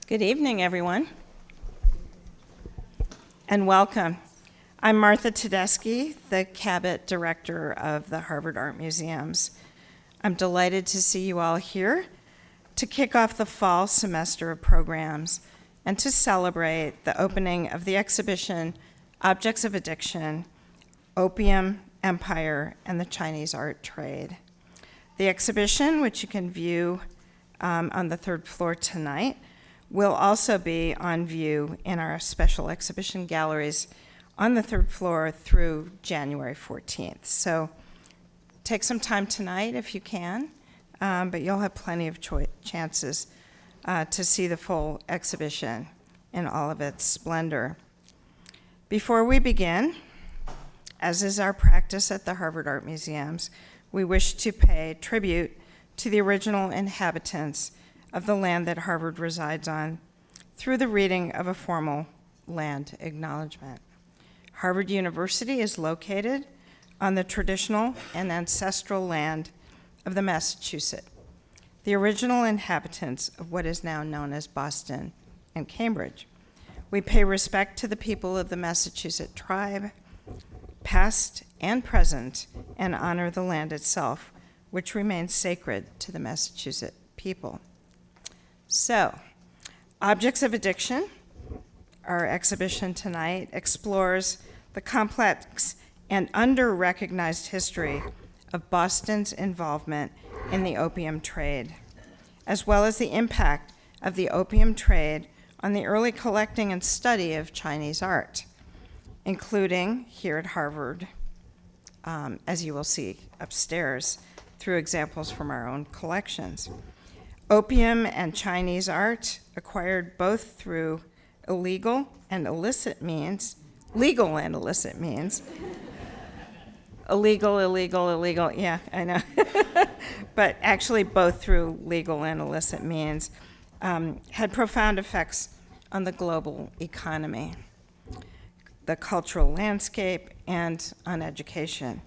Good evening, everyone, and welcome. I'm Martha Tedeschi, the Cabot Director of the Harvard Art Museums. I'm delighted to see you all here to kick off the fall semester of programs and to celebrate the opening of the exhibition, Objects of Addiction, Opium, Empire, and the Chinese Art Trade. The exhibition, which you can view on the third floor tonight, will also be on view in our special exhibition galleries on the third floor through January 14th. So take some time tonight if you can, but you'll have plenty of chances to see the full exhibition in all of its splendor. Before we begin, as is our practice at the Harvard Art Museums, we wish to pay tribute to the original inhabitants of the land that Harvard resides on through the reading of a formal land acknowledgement. Harvard University is located on the traditional and ancestral land of the Massachusetts, the original inhabitants of what is now known as Boston and Cambridge. We pay respect to the people of the Massachusetts tribe, past and present, and honor the land itself, which remains sacred to the Massachusetts people. So, Objects of Addiction, our exhibition tonight, explores the complex and under-recognized history of Boston's involvement in the opium trade, as well as the impact of the opium trade on the early collecting and study of Chinese art, including here at Harvard, as you will see upstairs, through examples from our own collections. Opium and Chinese art, acquired both through illegal and illicit means, illegal, yeah, I know. But actually both through legal and illicit means, had profound effects on the global economy, the cultural landscape, and on education.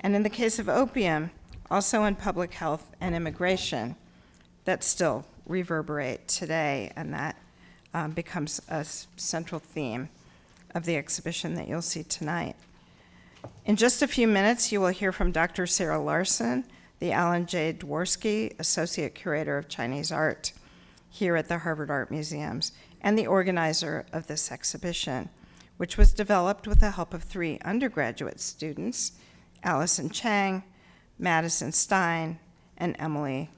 And in the case of opium, also in public health and immigration, that still reverberate today, and that becomes a central theme of the exhibition that you'll see tonight. In just a few minutes, you will hear from Dr. Sarah Laursen, the Alan J. Dworsky Associate Curator of Chinese Art here at the Harvard Art Museums, and the organizer of this exhibition, which was developed with the help of 3 undergraduate students, Allison Chang, Madison Stein, and Emily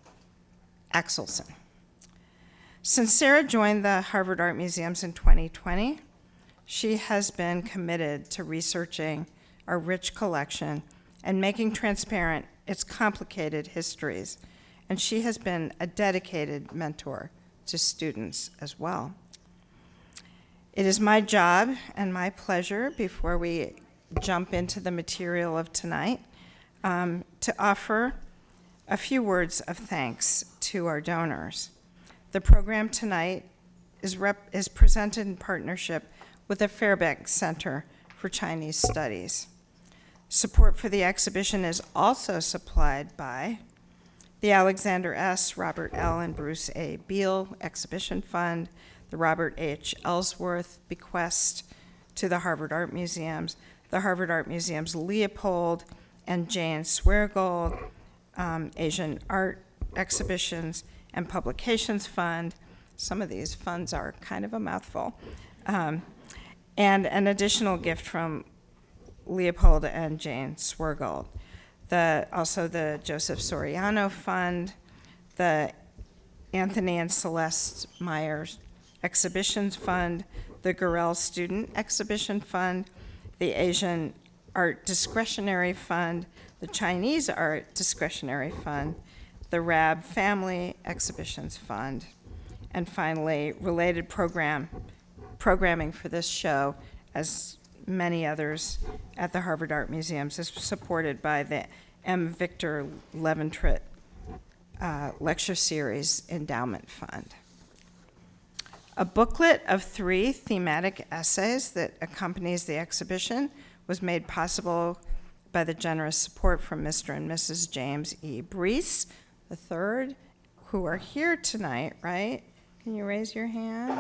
Axelson. Since Sarah joined the Harvard Art Museums in 2020, she has been committed to researching our rich collection and making transparent its complicated histories, and she has been a dedicated mentor to students as well. It is my job and my pleasure, before we jump into the material of tonight, to offer a few words of thanks to our donors. The program tonight is presented in partnership with the Fairbanks Center for Chinese Studies. Support for the exhibition is also supplied by the Alexander S., Robert L., and Bruce A. Beal Exhibition Fund, the Robert H. Ellsworth Bequest to the Harvard Art Museums, the Harvard Art Museums Leopold and Jane Sweargold Asian Art Exhibitions and Publications Fund. Some of these funds are kind of a mouthful. And an additional gift from Leopold and Jane Sweargold. Also the Joseph Soriano Fund, the Anthony and Celeste Myers Exhibitions Fund, the Gurrell Student Exhibition Fund, the Asian Art Discretionary Fund, the Chinese Art Discretionary Fund, the Rab Family Exhibitions Fund, and finally, related programming for this show, as many others at the Harvard Art Museums, is supported by the M. Victor Leventritt Lecture Series Endowment Fund. A booklet of 3 thematic essays that accompanies the exhibition was made possible by the generous support from Mr. and Mrs. James E. Brees III, who are here tonight, right? Can you raise your hand?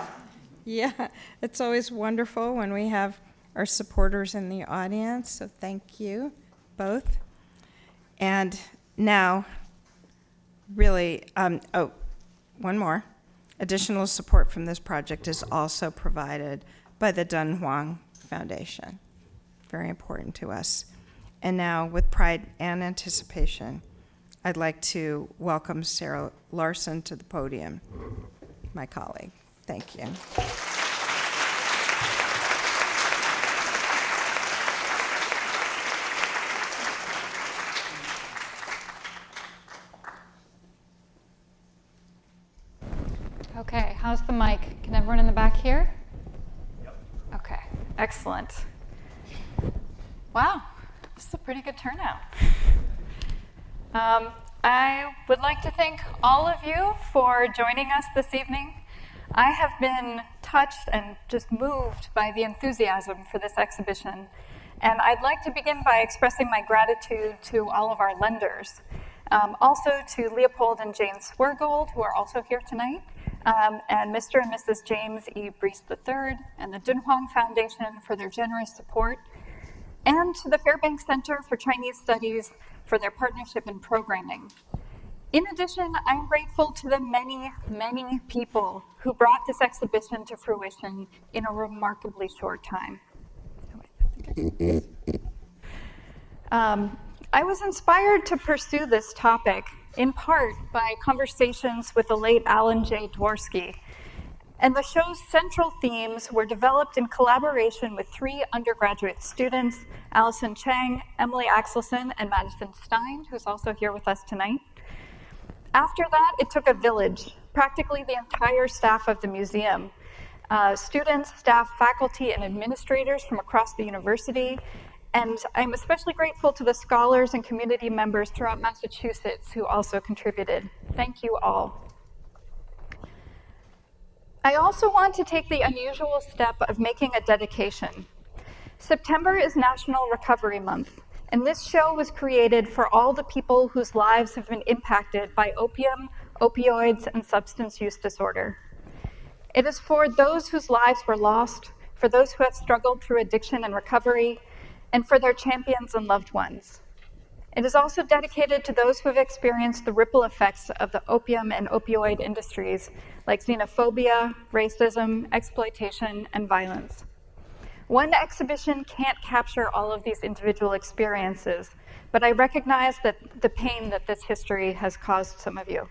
Yeah, it's always wonderful when we have our supporters in the audience, so thank you both. And now, really, one more. Additional support from this project is also provided by the Dunhuang Foundation. Very important to us. And now, with pride and anticipation, I'd like to welcome Sarah Laursen to the podium, my colleague. Thank you. Okay, how's the mic? Can everyone in the back hear? Yep. Okay, excellent. Wow, this is a pretty good turnout. I would like to thank all of you for joining us this evening. I have been touched and just moved by the enthusiasm for this exhibition. And I'd like to begin by expressing my gratitude to all of our lenders. Also to Leopold and Jane Swergold, who are also here tonight, and Mr. and Mrs. James E. Brees III, and the Dunhuang Foundation for their generous support, and to the Fairbanks Center for Chinese Studies for their partnership in programming. In addition, I'm grateful to the many, many people who brought this exhibition to fruition in a remarkably short time. I was inspired to pursue this topic in part by conversations with the late Alan J. Dworsky, and the show's central themes were developed in collaboration with 3 undergraduate students, Allison Chang, Emily Axelson, and Madison Stein, who's also here with us tonight. After that, it took a village, practically the entire staff of the museum, students, staff, faculty, and administrators from across the university, and I'm especially grateful to the scholars and community members throughout Massachusetts who also contributed. Thank you all. I also want to take the unusual step of making a dedication. September is National Recovery Month, and this show was created for all the people whose lives have been impacted by opium, opioids, and substance use disorder. It is for those whose lives were lost, for those who have struggled through addiction and recovery, and for their champions and loved ones. It is also dedicated to those who have experienced the ripple effects of the opium and opioid industries, like xenophobia, racism, exploitation, and violence. One exhibition can't capture all of these individual experiences, but I recognize that the pain that this history has caused some of you.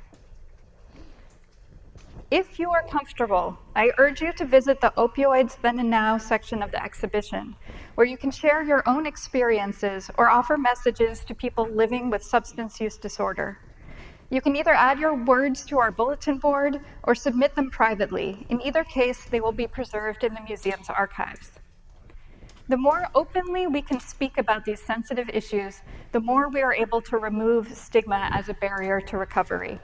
If you are comfortable, I urge you to visit the Opioids Then and Now section of the exhibition, where you can share your own experiences or offer messages to people living with substance use disorder. You can either add your words to our bulletin board or submit them privately. In either case, they will be preserved in the museum's archives. The more openly we can speak about these sensitive issues, the more we are able to remove stigma as a barrier to recovery.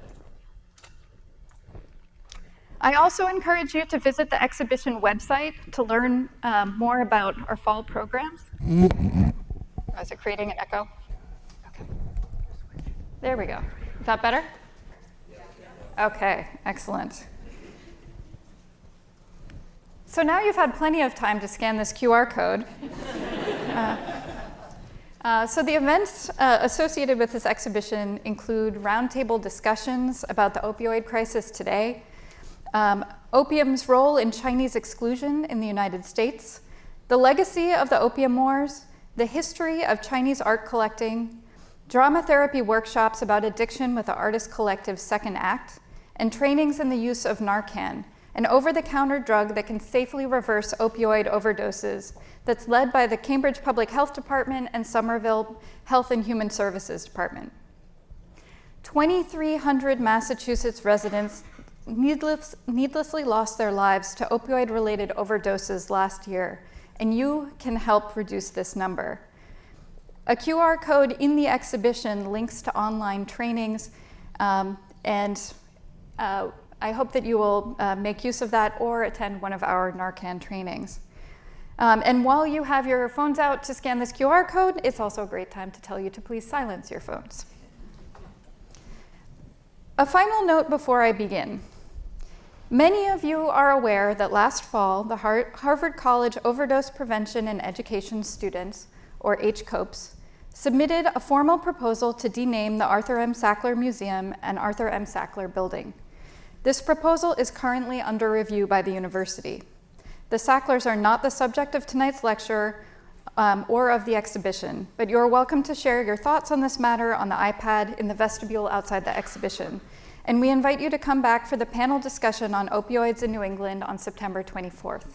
I also encourage you to visit the exhibition website to learn more about our fall programs. Oh, is it creating an echo? Okay. There we go. Is that better? Okay, excellent. So now you've had plenty of time to scan this QR code. So the events associated with this exhibition include roundtable discussions about the opioid crisis today, opium's role in Chinese exclusion in the United States, the legacy of the opium wars, the history of Chinese art collecting, drama therapy workshops about addiction with the artist collective Second Act, and trainings in the use of Narcan, an over-the-counter drug that can safely reverse opioid overdoses that's led by the Cambridge Public Health Department and Somerville Health and Human Services Department. 2,300 Massachusetts residents needlessly lost their lives to opioid-related overdoses last year, and you can help reduce this number. A QR code in the exhibition links to online trainings, and I hope that you will make use of that or attend one of our Narcan trainings. And while you have your phones out to scan this QR code, it's also a great time to tell you to please silence your phones. A final note before I begin. Many of you are aware that last fall, the Harvard College Overdose Prevention and Education students, or HCOPES, submitted a formal proposal to dename the Arthur M. Sackler Museum and Arthur M. Sackler Building. This proposal is currently under review by the university. The Sacklers are not the subject of tonight's lecture or of the exhibition, but you are welcome to share your thoughts on this matter on the iPad in the vestibule outside the exhibition. And we invite you to come back for the panel discussion on opioids in New England on September 24th.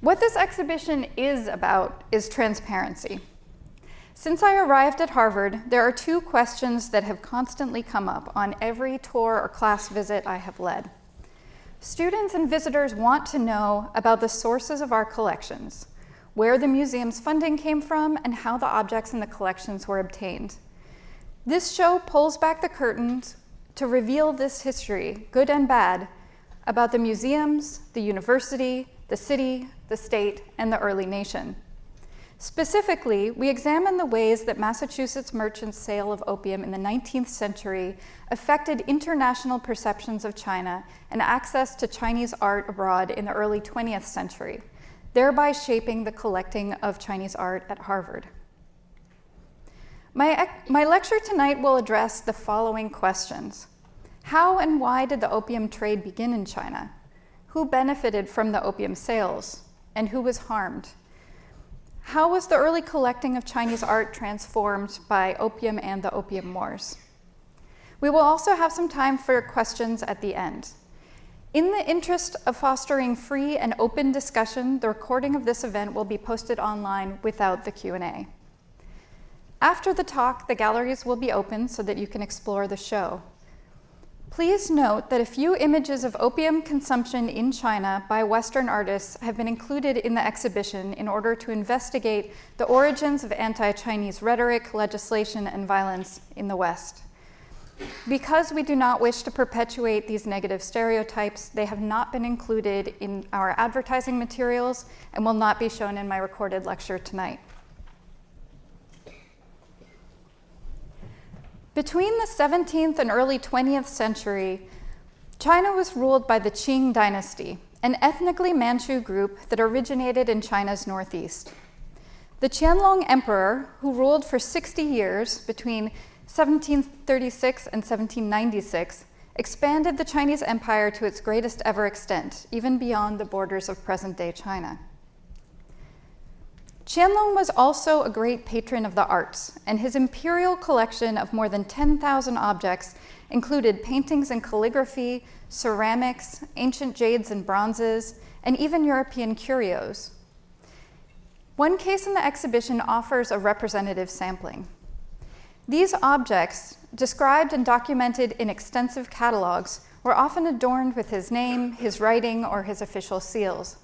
What this exhibition is about is transparency. Since I arrived at Harvard, there are two questions that have constantly come up on every tour or class visit I have led. Students and visitors want to know about the sources of our collections, where the museum's funding came from, and how the objects in the collections were obtained. This show pulls back the curtains to reveal this history, good and bad, about the museums, the university, the city, the state, and the early nation. Specifically, we examine the ways that Massachusetts merchants' sale of opium in the 19th century affected international perceptions of China and access to Chinese art abroad in the early 20th century, thereby shaping the collecting of Chinese art at Harvard. My lecture tonight will address the following questions. How and why did the opium trade begin in China? Who benefited from the opium sales? And who was harmed? How was the early collecting of Chinese art transformed by opium and the Opium Wars? We will also have some time for questions at the end. In the interest of fostering free and open discussion, the recording of this event will be posted online without the Q&A. After the talk, the galleries will be open so that you can explore the show. Please note that a few images of opium consumption in China by Western artists have been included in the exhibition in order to investigate the origins of anti-Chinese rhetoric, legislation, and violence in the West. Because we do not wish to perpetuate these negative stereotypes, they have not been included in our advertising materials and will not be shown in my recorded lecture tonight. Between the 17th and early 20th century, China was ruled by the Qing dynasty, an ethnically Manchu group that originated in China's northeast. The Qianlong Emperor, who ruled for 60 years between 1736 and 1796, expanded the Chinese empire to its greatest ever extent, even beyond the borders of present-day China. Qianlong was also a great patron of the arts, and his imperial collection of more than 10,000 objects included paintings and calligraphy, ceramics, ancient jades and bronzes, and even European curios. One case in the exhibition offers a representative sampling. These objects, described and documented in extensive catalogs, were often adorned with his name, his writing, or his official seals.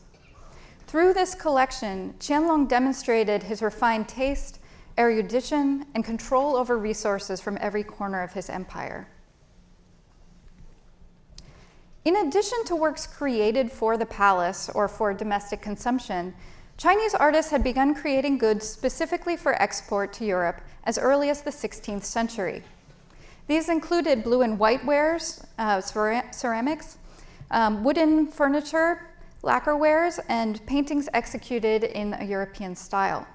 Through this collection, Qianlong demonstrated his refined taste, erudition, and control over resources from every corner of his empire. In addition to works created for the palace or for domestic consumption, Chinese artists had begun creating goods specifically for export to Europe as early as the 16th century. These included blue and white wares, ceramics, wooden furniture, lacquerwares, and paintings executed in a European style.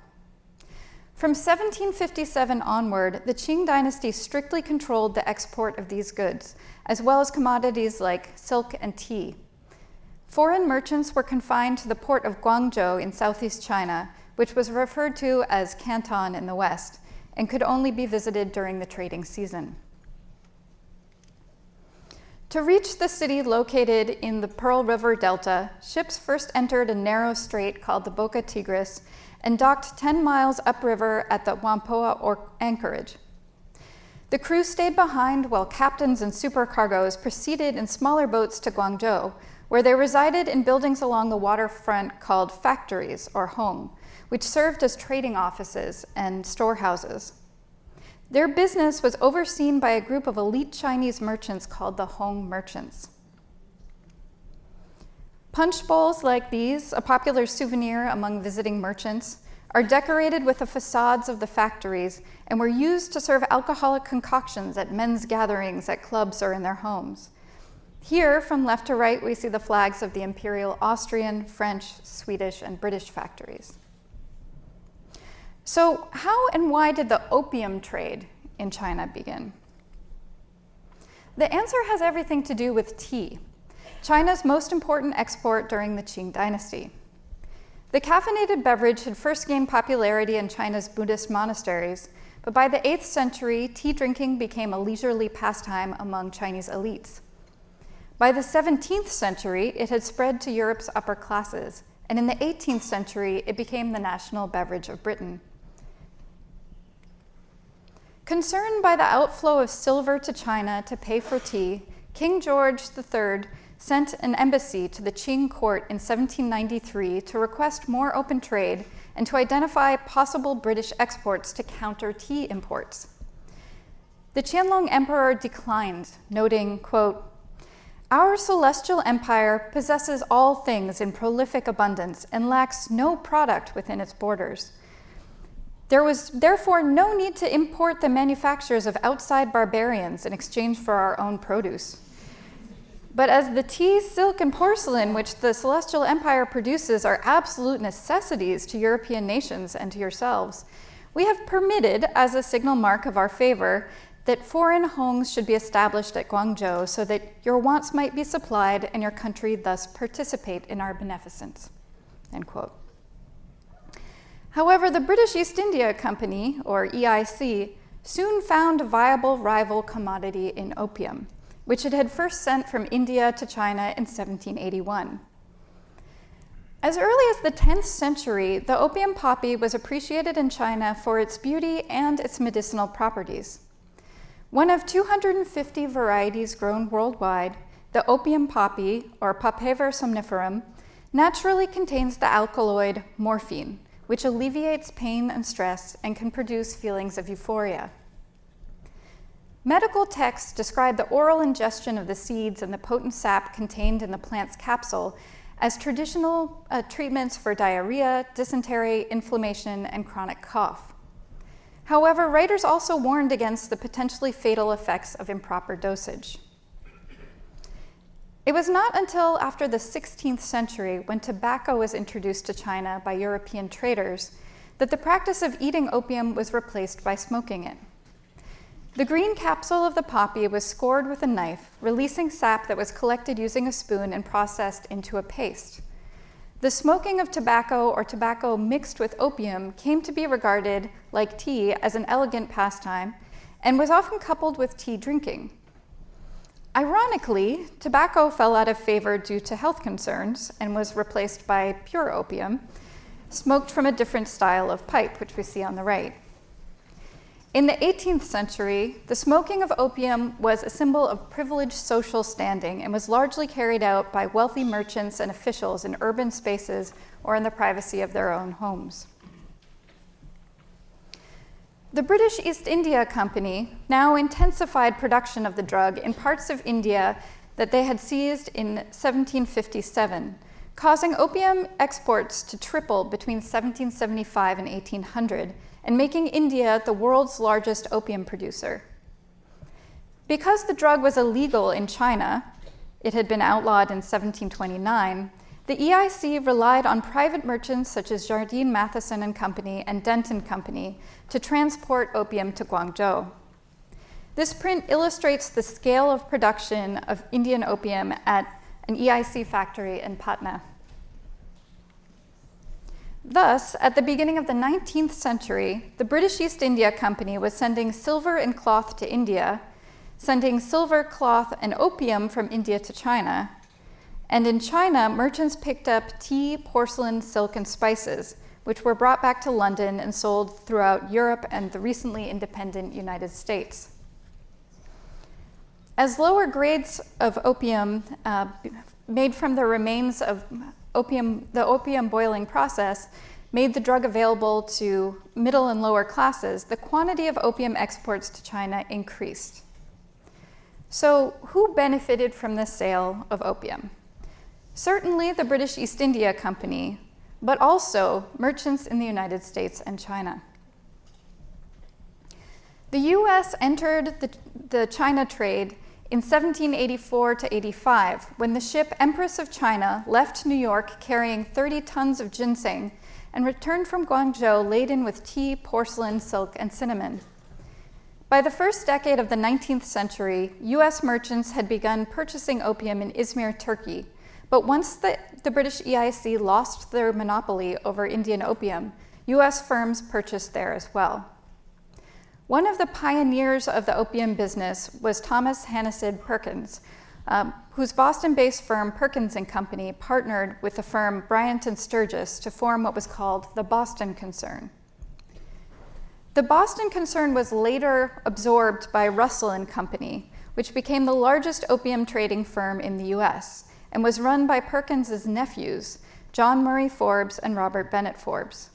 From 1757 onward, the Qing dynasty strictly controlled the export of these goods, as well as commodities like silk and tea. Foreign merchants were confined to the port of Guangzhou in southeast China, which was referred to as Canton in the West, and could only be visited during the trading season. To reach the city located in the Pearl River Delta, ships first entered a narrow strait called the Boca Tigris and docked 10 miles upriver at the Whampoa anchorage. The crew stayed behind while captains and supercargoes proceeded in smaller boats to Guangzhou, where they resided in buildings along the waterfront called factories or hong, which served as trading offices and storehouses. Their business was overseen by a group of elite Chinese merchants called the Hong merchants. Punch bowls like these, a popular souvenir among visiting merchants, are decorated with the facades of the factories and were used to serve alcoholic concoctions at men's gatherings, at clubs, or in their homes. Here, from left to right, we see the flags of the imperial Austrian, French, Swedish, and British factories. So how and why did the opium trade in China begin? The answer has everything to do with tea, China's most important export during the Qing dynasty. The caffeinated beverage had first gained popularity in China's Buddhist monasteries, but by the 8th century, tea drinking became a leisurely pastime among Chinese elites. By the 17th century, it had spread to Europe's upper classes, and in the 18th century, it became the national beverage of Britain. Concerned by the outflow of silver to China to pay for tea, King George III sent an embassy to the Qing court in 1793 to request more open trade and to identify possible British exports to counter tea imports. The Qianlong emperor declined, noting, quote, "Our celestial empire possesses all things in prolific abundance and lacks no product within its borders. There was therefore no need to import the manufactures of outside barbarians in exchange for our own produce. But as the tea, silk, and porcelain which the Celestial Empire produces are absolute necessities to European nations and to yourselves, we have permitted, as a signal mark of our favor, that foreign homes should be established at Guangzhou so that your wants might be supplied and your country thus participate in our beneficence." End quote. However, the British East India Company, or EIC, soon found a viable rival commodity in opium, which it had first sent from India to China in 1781. As early as the 10th century, the opium poppy was appreciated in China for its beauty and its medicinal properties. One of 250 varieties grown worldwide, the opium poppy, or Papaver somniferum, naturally contains the alkaloid morphine, which alleviates pain and stress and can produce feelings of euphoria. Medical texts describe the oral ingestion of the seeds and the potent sap contained in the plant's capsule as traditional treatments for diarrhea, dysentery, inflammation, and chronic cough. However, writers also warned against the potentially fatal effects of improper dosage. It was not until after the 16th century, when tobacco was introduced to China by European traders, that the practice of eating opium was replaced by smoking it. The green capsule of the poppy was scored with a knife, releasing sap that was collected using a spoon and processed into a paste. The smoking of tobacco or tobacco mixed with opium came to be regarded, like tea, as an elegant pastime and was often coupled with tea drinking. Ironically, tobacco fell out of favor due to health concerns and was replaced by pure opium, smoked from a different style of pipe, which we see on the right. In the 18th century, the smoking of opium was a symbol of privileged social standing and was largely carried out by wealthy merchants and officials in urban spaces or in the privacy of their own homes. The British East India Company now intensified production of the drug in parts of India that they had seized in 1757, causing opium exports to triple between 1775 and 1800, and making India the world's largest opium producer. Because the drug was illegal in China, it had been outlawed in 1729, the EIC relied on private merchants such as Jardine Matheson and Company and Denton Company to transport opium to Guangzhou. This print illustrates the scale of production of Indian opium at an EIC factory in Patna. Thus, at the beginning of the 19th century, the British East India Company was sending silver and cloth to India, sending silver, cloth, and opium from India to China. And in China, merchants picked up tea, porcelain, silk, and spices, which were brought back to London and sold throughout Europe and the recently independent United States. As lower grades of opium made from the remains of the opium boiling process made the drug available to middle and lower classes, the quantity of opium exports to China increased. So who benefited from the sale of opium? Certainly the British East India Company, but also merchants in the United States and China. The US entered the China trade in 1784 to 85, when the ship Empress of China left New York carrying 30 tons of ginseng and returned from Guangzhou laden with tea, porcelain, silk, and cinnamon. By the first decade of the 19th century, US merchants had begun purchasing opium in Izmir, Turkey, but once the British EIC lost their monopoly over Indian opium, US firms purchased there as well. One of the pioneers of the opium business was Thomas Hannaford Perkins, whose Boston-based firm Perkins & Company partnered with the firm Bryant & Sturgis to form what was called the Boston Concern. The Boston Concern was later absorbed by Russell & Company, which became the largest opium trading firm in the US and was run by Perkins's nephews, John Murray Forbes and Robert Bennett Forbes.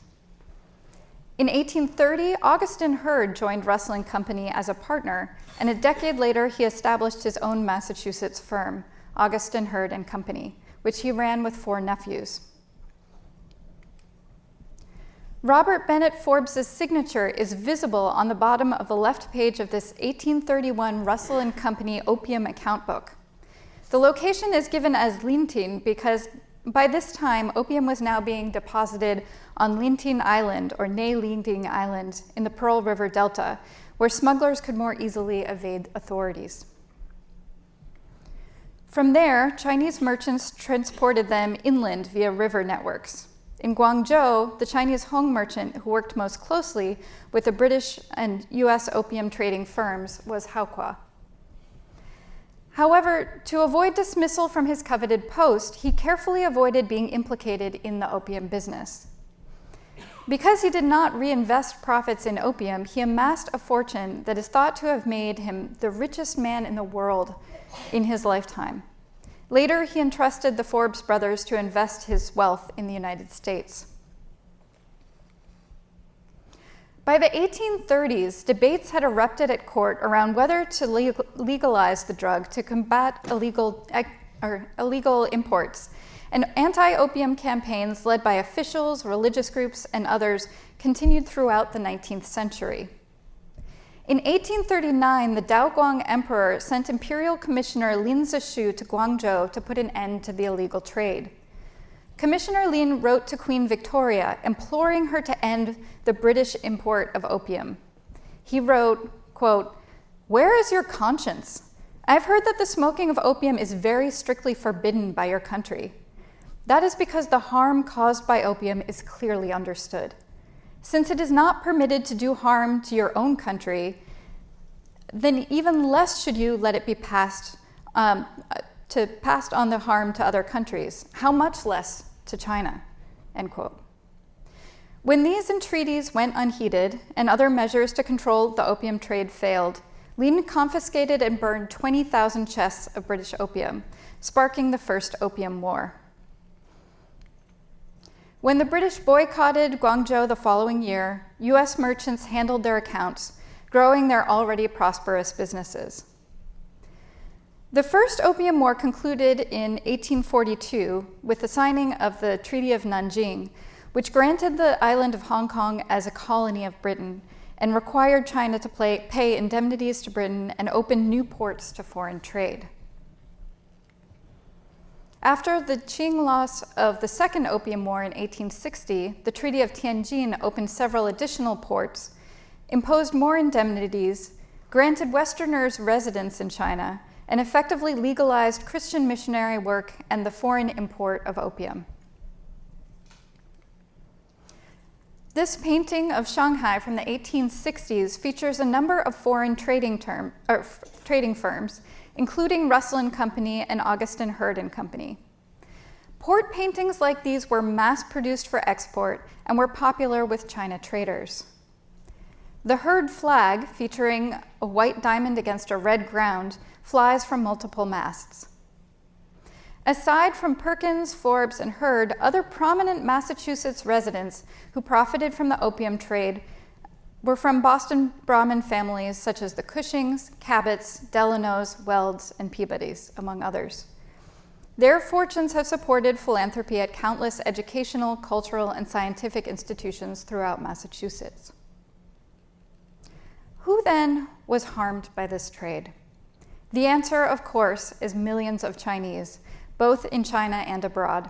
In 1830, Augustin Hurd joined Russell & Company as a partner, and a decade later he established his own Massachusetts firm, Augustin Hurd & Company, which he ran with 4 nephews. Robert Bennett Forbes' signature is visible on the bottom of the left page of this 1831 Russell & Company opium account book. The location is given as Lintin because by this time, opium was now being deposited on Lintin Island, or Ne Linting Island, in the Pearl River Delta, where smugglers could more easily evade authorities. From there, Chinese merchants transported them inland via river networks. In Guangzhou, the Chinese Hong merchant who worked most closely with the British and US opium trading firms was Haokua. However, to avoid dismissal from his coveted post, he carefully avoided being implicated in the opium business. Because he did not reinvest profits in opium, he amassed a fortune that is thought to have made him the richest man in the world in his lifetime. Later, he entrusted the Forbes brothers to invest his wealth in the United States. By the 1830s, debates had erupted at court around whether to legalize the drug to combat illegal imports, and anti-opium campaigns led by officials, religious groups, and others continued throughout the 19th century. In 1839, the Daoguang Emperor sent Imperial Commissioner Lin Zexu to Guangzhou to put an end to the illegal trade. Commissioner Lin wrote to Queen Victoria, imploring her to end the British import of opium. He wrote, quote, "Where is your conscience? I've heard that the smoking of opium is very strictly forbidden by your country. That is because the harm caused by opium is clearly understood. Since it is not permitted to do harm to your own country, then even less should you let it be passed on the harm to other countries. How much less to China?" End quote. When these entreaties went unheeded and other measures to control the opium trade failed, Lin confiscated and burned 20,000 chests of British opium, sparking the First Opium War. When the British boycotted Guangzhou the following year, US merchants handled their accounts, growing their already prosperous businesses. The First Opium War concluded in 1842 with the signing of the Treaty of Nanjing, which granted the island of Hong Kong as a colony of Britain and required China to pay indemnities to Britain and open new ports to foreign trade. After the Qing loss of the Second Opium War in 1860, the Treaty of Tianjin opened several additional ports, imposed more indemnities, granted Westerners residence in China, and effectively legalized Christian missionary work and the foreign import of opium. This painting of Shanghai from the 1860s features a number of foreign trading firms, including Russell & Company and Augustin Hurd & Company. Port paintings like these were mass-produced for export and were popular with China traders. The Hurd flag, featuring a white diamond against a red ground, flies from multiple masts. Aside from Perkins, Forbes, and Hurd, other prominent Massachusetts residents who profited from the opium trade were from Boston Brahmin families such as the Cushings, Cabots, Delanos, Welds, and Peabodys, among others. Their fortunes have supported philanthropy at countless educational, cultural, and scientific institutions throughout Massachusetts. Who then was harmed by this trade? The answer, of course, is millions of Chinese, both in China and abroad.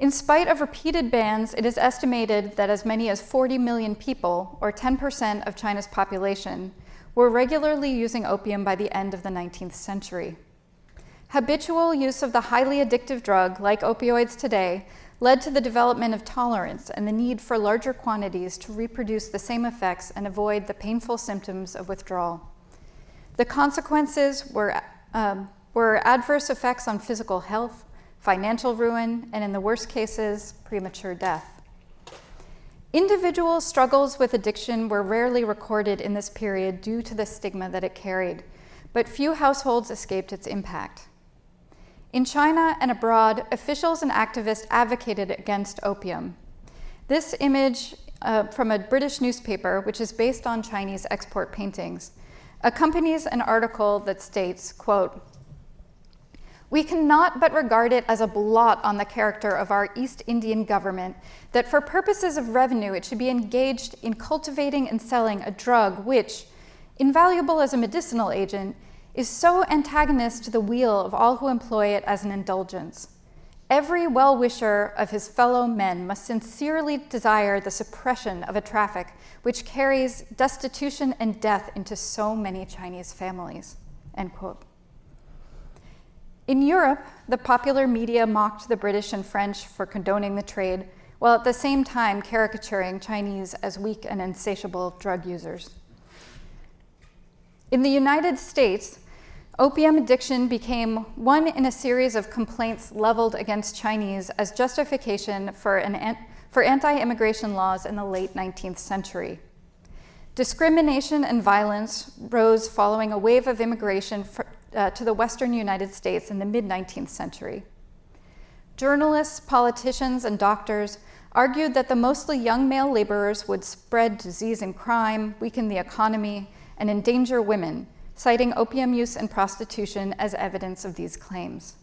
In spite of repeated bans, it is estimated that as many as 40 million people, or 10% of China's population, were regularly using opium by the end of the 19th century. Habitual use of the highly addictive drug, like opioids today, led to the development of tolerance and the need for larger quantities to reproduce the same effects and avoid the painful symptoms of withdrawal. The consequences were adverse effects on physical health, financial ruin, and in the worst cases, premature death. Individual struggles with addiction were rarely recorded in this period due to the stigma that it carried, but few households escaped its impact. In China and abroad, officials and activists advocated against opium. This image from a British newspaper, which is based on Chinese export paintings, accompanies an article that states, quote, "We cannot but regard it as a blot on the character of our East Indian government that for purposes of revenue it should be engaged in cultivating and selling a drug which, invaluable as a medicinal agent, is so antagonist to the weal of all who employ it as an indulgence. Every well-wisher of his fellow men must sincerely desire the suppression of a traffic which carries destitution and death into so many Chinese families," end quote. In Europe, the popular media mocked the British and French for condoning the trade, while at the same time caricaturing Chinese as weak and insatiable drug users. In the United States, opium addiction became one in a series of complaints leveled against Chinese as justification for anti-immigration laws in the late 19th century. Discrimination and violence rose following a wave of immigration to the Western United States in the mid-19th century. Journalists, politicians, and doctors argued that the mostly young male laborers would spread disease and crime, weaken the economy, and endanger women, citing opium use and prostitution as evidence of these claims.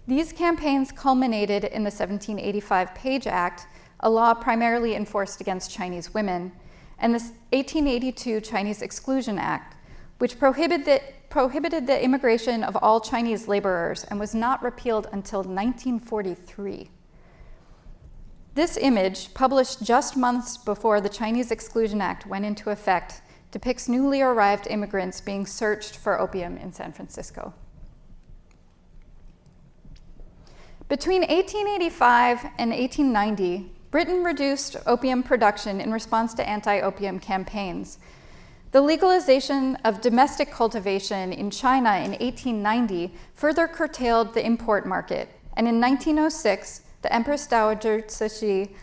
These campaigns culminated in the 1785 Page Act, a law primarily enforced against Chinese women, and the 1882 Chinese Exclusion Act, which prohibited the immigration of all Chinese laborers and was not repealed until 1943. This image, published just months before the Chinese Exclusion Act went into effect, depicts newly arrived immigrants being searched for opium in San Francisco. Between 1885 and 1890, Britain reduced opium production in response to anti-opium campaigns. The legalization of domestic cultivation in China in 1890 further curtailed the import market, and in 1906, the Empress Dowager Cixi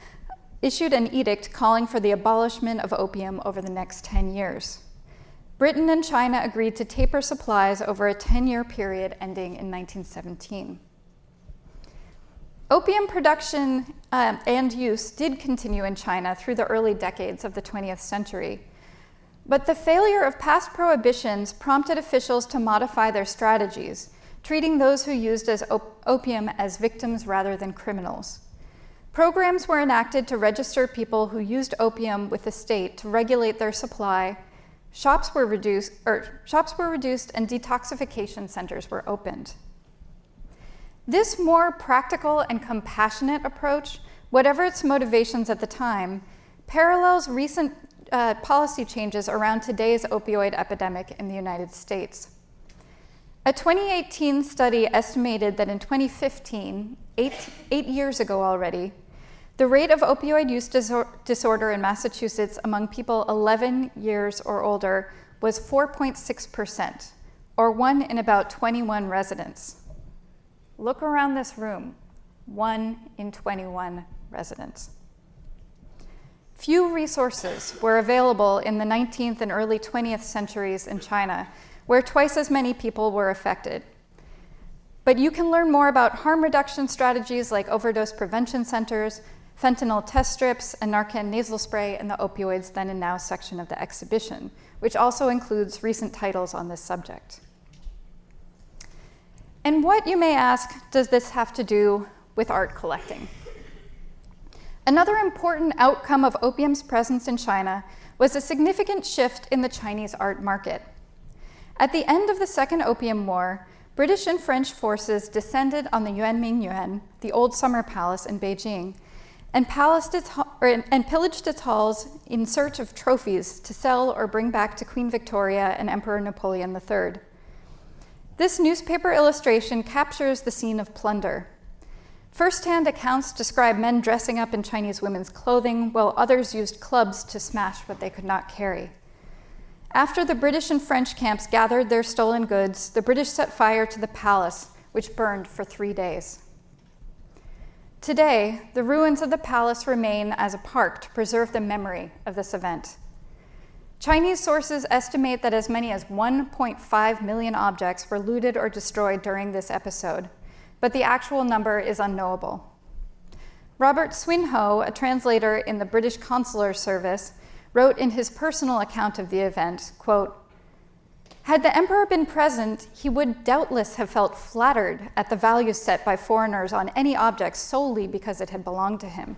issued an edict calling for the abolishment of opium over the next 10 years. Britain and China agreed to taper supplies over a 10-year period ending in 1917. Opium production and use did continue in China through the early decades of the 20th century, but the failure of past prohibitions prompted officials to modify their strategies, treating those who used opium as victims rather than criminals. Programs were enacted to register people who used opium with the state to regulate their supply. Shops were reduced, and detoxification centers were opened. This more practical and compassionate approach, whatever its motivations at the time, parallels recent policy changes around today's opioid epidemic in the United States. A 2018 study estimated that in 2015, eight years ago already, the rate of opioid use disorder in Massachusetts among people 11 years or older was 4.6%, or 1 in about 21 residents. Look around this room, 1 in 21 residents. Few resources were available in the 19th and early 20th centuries in China, where twice as many people were affected. But you can learn more about harm reduction strategies like overdose prevention centers, fentanyl test strips, and Narcan nasal spray in the Opioids Then and Now section of the exhibition, which also includes recent titles on this subject. And what, you may ask, does this have to do with art collecting? Another important outcome of opium's presence in China was a significant shift in the Chinese art market. At the end of the Second Opium War, British and French forces descended on the Yuanmingyuan, the old summer palace in Beijing, and pillaged its halls in search of trophies to sell or bring back to Queen Victoria and Emperor Napoleon III. This newspaper illustration captures the scene of plunder. First-hand accounts describe men dressing up in Chinese women's clothing, while others used clubs to smash what they could not carry. After the British and French camps gathered their stolen goods, the British set fire to the palace, which burned for 3 days. Today, the ruins of the palace remain as a park to preserve the memory of this event. Chinese sources estimate that as many as 1.5 million objects were looted or destroyed during this episode, but the actual number is unknowable. Robert Swinhoe, a translator in the British Consular Service, wrote in his personal account of the event, quote, "Had the emperor been present, he would doubtless have felt flattered at the value set by foreigners on any object solely because it had belonged to him.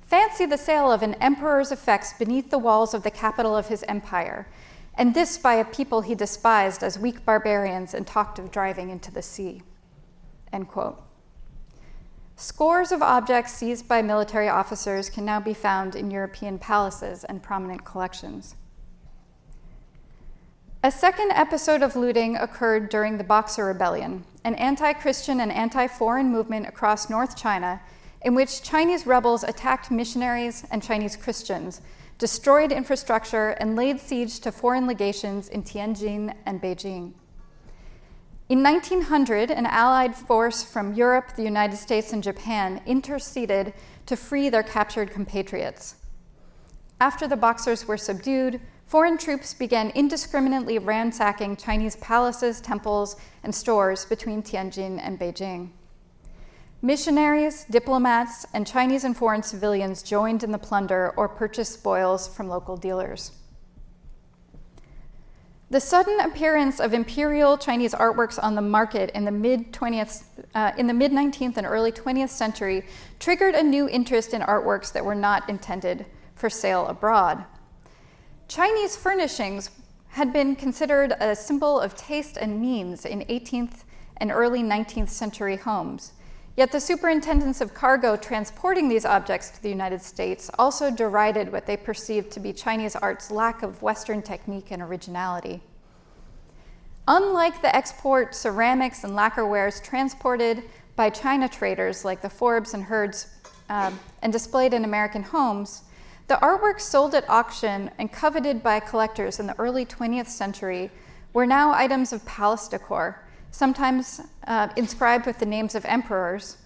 Fancy the sale of an emperor's effects beneath the walls of the capital of his empire, and this by a people he despised as weak barbarians and talked of driving into the sea." End quote. Scores of objects seized by military officers can now be found in European palaces and prominent collections. A second episode of looting occurred during the Boxer Rebellion, an anti-Christian and anti-foreign movement across North China in which Chinese rebels attacked missionaries and Chinese Christians, destroyed infrastructure, and laid siege to foreign legations in Tianjin and Beijing. In 1900, an allied force from Europe, the United States, and Japan interceded to free their captured compatriots. After the Boxers were subdued, foreign troops began indiscriminately ransacking Chinese palaces, temples, and stores between Tianjin and Beijing. Missionaries, diplomats, and Chinese and foreign civilians joined in the plunder or purchased spoils from local dealers. The sudden appearance of imperial Chinese artworks on the market in the mid-19th and early 20th century triggered a new interest in artworks that were not intended for sale abroad. Chinese furnishings had been considered a symbol of taste and means in 18th and early 19th century homes. Yet the superintendents of cargo transporting these objects to the United States also derided what they perceived to be Chinese art's lack of Western technique and originality. Unlike the export ceramics and lacquerwares transported by China traders like the Forbes and Herds and displayed in American homes, the artworks sold at auction and coveted by collectors in the early 20th century were now items of palace decor, sometimes inscribed with the names of emperors,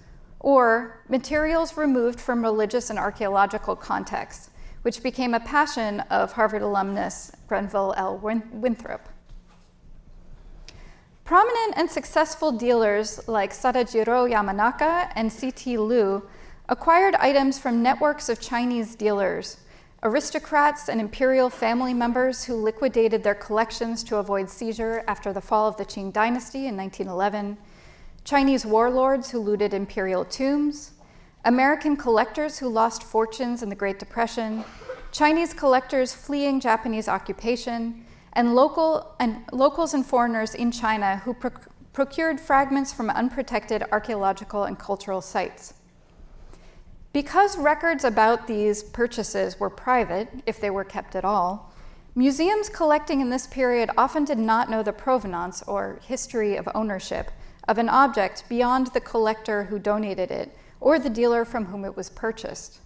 or materials removed from religious and archaeological contexts, which became a passion of Harvard alumnus Grenville L. Winthrop. Prominent and successful dealers like Sadajiro Yamanaka and C.T. Liu acquired items from networks of Chinese dealers, aristocrats and imperial family members who liquidated their collections to avoid seizure after the fall of the Qing dynasty in 1911, Chinese warlords who looted imperial tombs, American collectors who lost fortunes in the Great Depression, Chinese collectors fleeing Japanese occupation, and locals and foreigners in China who procured fragments from unprotected archaeological and cultural sites. Because records about these purchases were private, if they were kept at all, museums collecting in this period often did not know the provenance or history of ownership of an object beyond the collector who donated it or the dealer from whom it was purchased.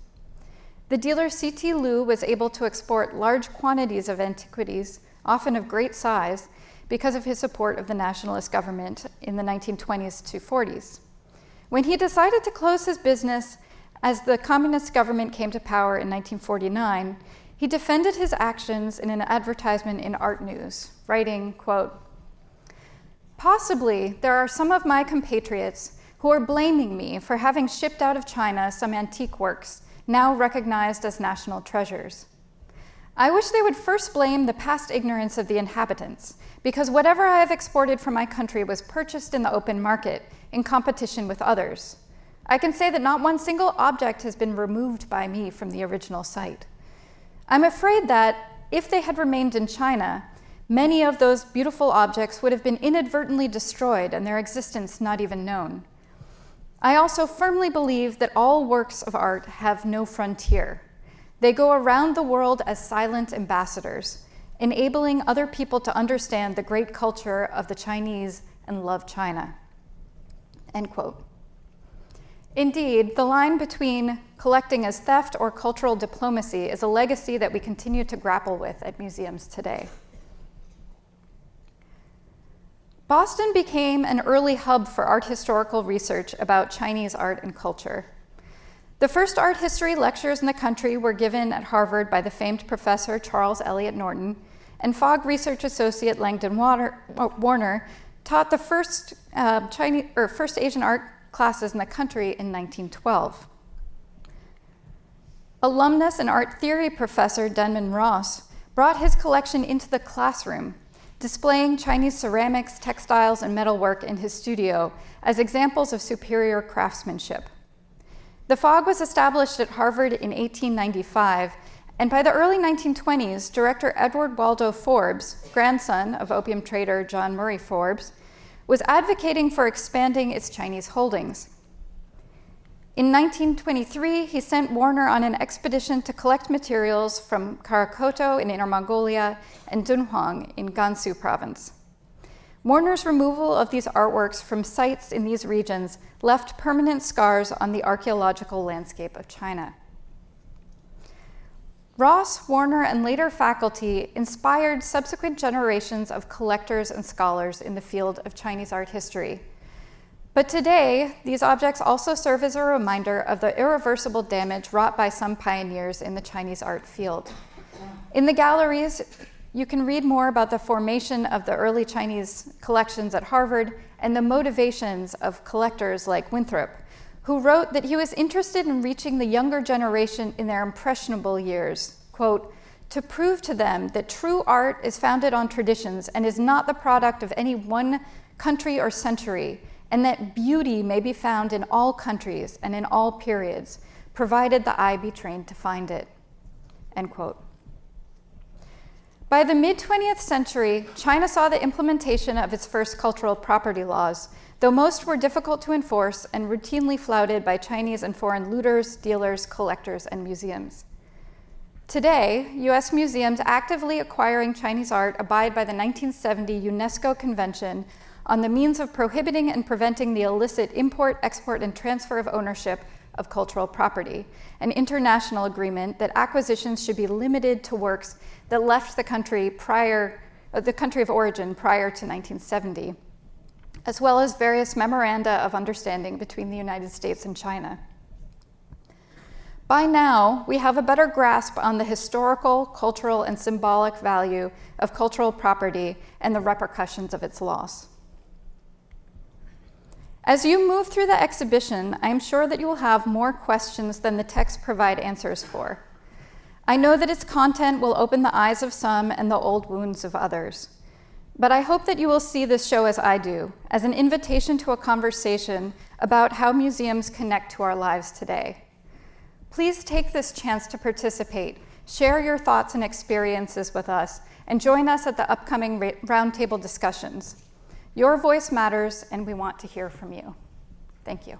The dealer C.T. Liu was able to export large quantities of antiquities, often of great size, because of his support of the nationalist government in the 1920s to 40s. When he decided to close his business as the communist government came to power in 1949, he defended his actions in an advertisement in Art News, writing, quote, "Possibly there are some of my compatriots who are blaming me for having shipped out of China some antique works now recognized as national treasures. I wish they would first blame the past ignorance of the inhabitants, because whatever I have exported from my country was purchased in the open market in competition with others. I can say that not one single object has been removed by me from the original site. I'm afraid that if they had remained in China, many of those beautiful objects would have been inadvertently destroyed and their existence not even known. I also firmly believe that all works of art have no frontier. They go around the world as silent ambassadors, enabling other people to understand the great culture of the Chinese and love China." End quote. Indeed, the line between collecting as theft or cultural diplomacy is a legacy that we continue to grapple with at museums today. Boston became an early hub for art historical research about Chinese art and culture. The first art history lectures in the country were given at Harvard by the famed professor Charles Eliot Norton, and Fogg research associate Langdon Warner taught the first Asian art classes in the country in 1912. Alumnus and art theory professor Denman Ross brought his collection into the classroom, displaying Chinese ceramics, textiles, and metalwork in his studio as examples of superior craftsmanship. The Fogg was established at Harvard in 1895, and by the early 1920s, director Edward Waldo Forbes, grandson of opium trader John Murray Forbes, was advocating for expanding its Chinese holdings. In 1923, he sent Warner on an expedition to collect materials from Karakoto in Inner Mongolia and Dunhuang in Gansu province. Warner's removal of these artworks from sites in these regions left permanent scars on the archaeological landscape of China. Ross, Warner, and later faculty inspired subsequent generations of collectors and scholars in the field of Chinese art history. But today, these objects also serve as a reminder of the irreversible damage wrought by some pioneers in the Chinese art field. In the galleries, you can read more about the formation of the early Chinese collections at Harvard and the motivations of collectors like Winthrop, who wrote that he was interested in reaching the younger generation in their impressionable years, quote, "to prove to them that true art is founded on traditions and is not the product of any one country or century, and that beauty may be found in all countries and in all periods, provided the eye be trained to find it," end quote. By the mid-20th century, China saw the implementation of its first cultural property laws, though most were difficult to enforce and routinely flouted by Chinese and foreign looters, dealers, collectors, and museums. Today, US museums actively acquiring Chinese art abide by the 1970 UNESCO Convention on the means of prohibiting and preventing the illicit import, export, and transfer of ownership of cultural property, an international agreement that acquisitions should be limited to works that left the country of origin prior to 1970, as well as various memoranda of understanding between the United States and China. By now, we have a better grasp on the historical, cultural, and symbolic value of cultural property and the repercussions of its loss. As you move through the exhibition, I am sure that you will have more questions than the texts provide answers for. I know that its content will open the eyes of some and the old wounds of others. But I hope that you will see this show as I do, as an invitation to a conversation about how museums connect to our lives today. Please take this chance to participate, share your thoughts and experiences with us, and join us at the upcoming roundtable discussions. Your voice matters, and we want to hear from you. Thank you.